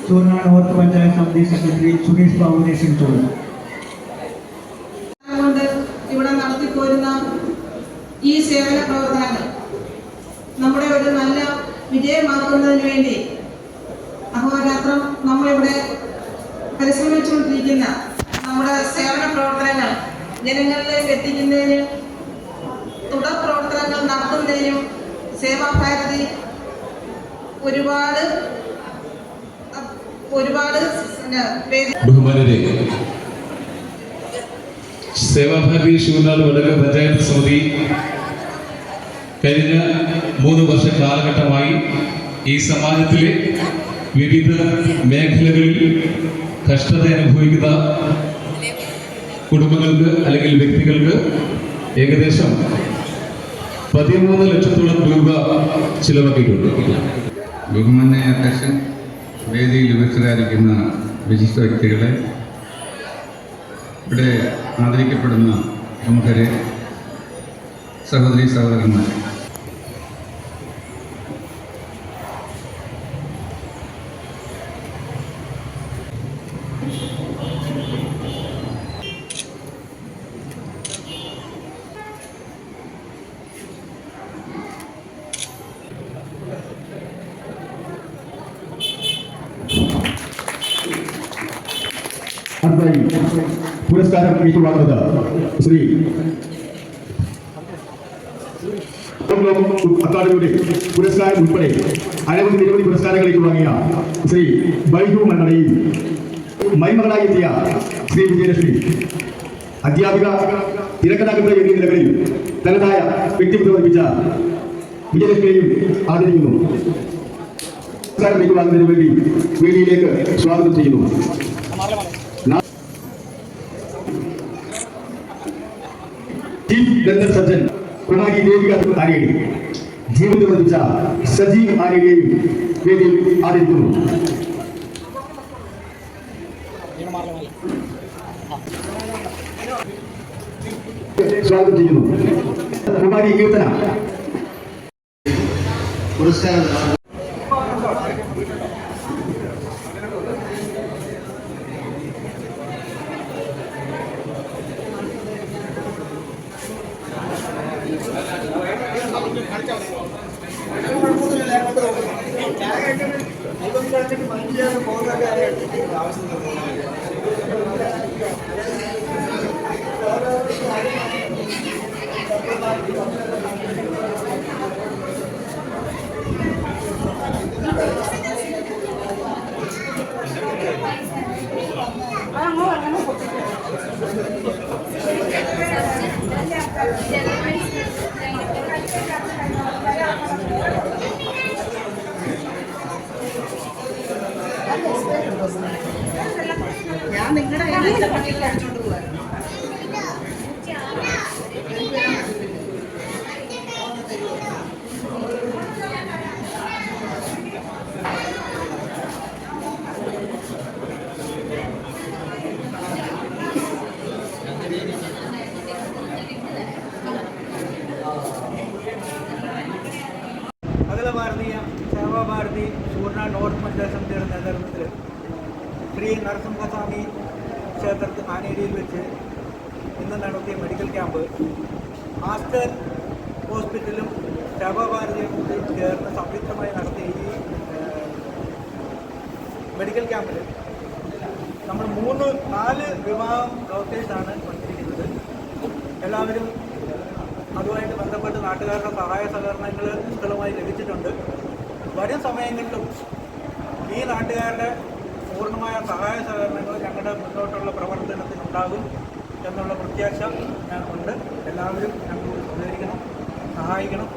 ചൂർണ north panchayat സമിതി secretary Suneesh ബാബുവിനെ ക്ഷണിച്ചോളൂ. ഇവിടെ നടത്തിപ്പോരുന്ന ഈ സേവന പ്രവർത്തനങ്ങൾ നമ്മുടെ ഒരു നല്ല വിജയമാക്കുന്നതിന് വേണ്ടി അഹോരാത്രം നമ്മളിവിടെ പരിശ്രമിച്ചുകൊണ്ടിരിക്കുന്ന നമ്മുടെ സേവന പ്രവർത്തനങ്ങൾ ജനങ്ങളിലേക്ക് എത്തിക്കുന്നതിനും തുടർ പ്രവർത്തനങ്ങൾ നടത്തുന്നതിനും സേവാഭാരതി ഒരുപാട് ബഹുമാനരെ, സേവാഭാരതി ശിവനാട് വടകര പഞ്ചായത്ത് സമിതി കഴിഞ്ഞ 3 വർഷ കാലഘട്ടമായി ഈ സമാജത്തിലെ വിവിധ മേഖലകളിൽ കഷ്ടത അനുഭവിക്കുന്ന കുടുംബങ്ങൾക്ക് അല്ലെങ്കിൽ വ്യക്തികൾക്ക് ഏകദേശം 13 ലക്ഷത്തോളം രൂപ ചിലവാക്കിയിട്ടുണ്ട്. ബഹുമാന്യ അധ്യക്ഷൻ, വേദിയിൽ ഉപസ്ഥിതരായിരിക്കുന്ന വിശിഷ്ട വ്യക്തികളെ, ഇവിടെ ആദരിക്കപ്പെടുന്ന പ്രമുഖരെ, സഹോദരി സഹോദരന്മാരെ, പുരസ്കാരം ഏറ്റുവാങ്ങുന്നത് ശ്രീ അക്കാദമിയുടെ പുരസ്കാരം ഉൾപ്പെടെ നിരവധി പുരസ്കാരങ്ങൾ ഏറ്റുവാങ്ങിയ ശ്രീ ബൈജു മണ്ണടയിൽ മൈമകളായി എത്തിയ ശ്രീ വിജയലക്ഷ്മി, അധ്യാപിക, തിരക്കഥാകൃത എന്നീ നിലകളിൽ തനതായ വ്യക്തിത്വം ലഭിച്ച വിജയലക്ഷ്മിയെയും ആദരിക്കുന്നു. പുരസ്കാരം ഏറ്റുവാങ്ങുന്നതിന് വേണ്ടി വേദിയിലേക്ക് സ്വാഗതം ചെയ്യുന്നു. Chief dental surgeon Kumari Devika ആര്യയെ, ജീവിതം ലഭിച്ച സജീവ് ആര്യയെയും വേദിയിൽ ആദരിക്കുന്നു. സ്വാഗതം ചെയ്യുന്നു. കുമാരി കീർത്തന പുരസ്കാരം ഞാൻ നിങ്ങളുടെ പള്ളിയിൽ അടിച്ചോണ്ട് പോവാ. അഖില ഭാരതീയ സേവാഭാരതി ചൂർണ നോർത്ത് പഞ്ചായത്ത് സമിതിയുടെ നേതൃത്വത്തിൽ ശ്രീ നരസിംഹസ്വാമി ക്ഷേത്രത്തിൽ ആനേരിയിൽ വെച്ച് ഇന്ന് നടത്തിയ മെഡിക്കൽ ക്യാമ്പ് ആസ്റ്റർ ഹോസ്പിറ്റലും സേവാഭാരതിയും കൂടി ചേർന്ന് സംയുക്തമായി നടത്തിയ ഈ മെഡിക്കൽ ക്യാമ്പിൽ നമ്മൾ 4 വിഭാഗം ഡോക്ടേഴ്സാണ് വന്നിരിക്കുന്നത്. എല്ലാവരും അതുമായിട്ട് ബന്ധപ്പെട്ട് നാട്ടുകാരുടെ സഹായ സഹകരണങ്ങൾ പുസ്തകമായി ലഭിച്ചിട്ടുണ്ട്. വരും സമയങ്ങളിലും ഈ നാട്ടുകാരുടെ പൂർണ്ണമായ സഹായ സഹകരണങ്ങൾ ഞങ്ങളുടെ മുന്നോട്ടുള്ള പ്രവർത്തനത്തിനുണ്ടാകും എന്നുള്ള പ്രത്യാശ ഉണ്ട്. എല്ലാവരും ഞങ്ങൾ സഹകരിക്കണം, സഹായിക്കണം.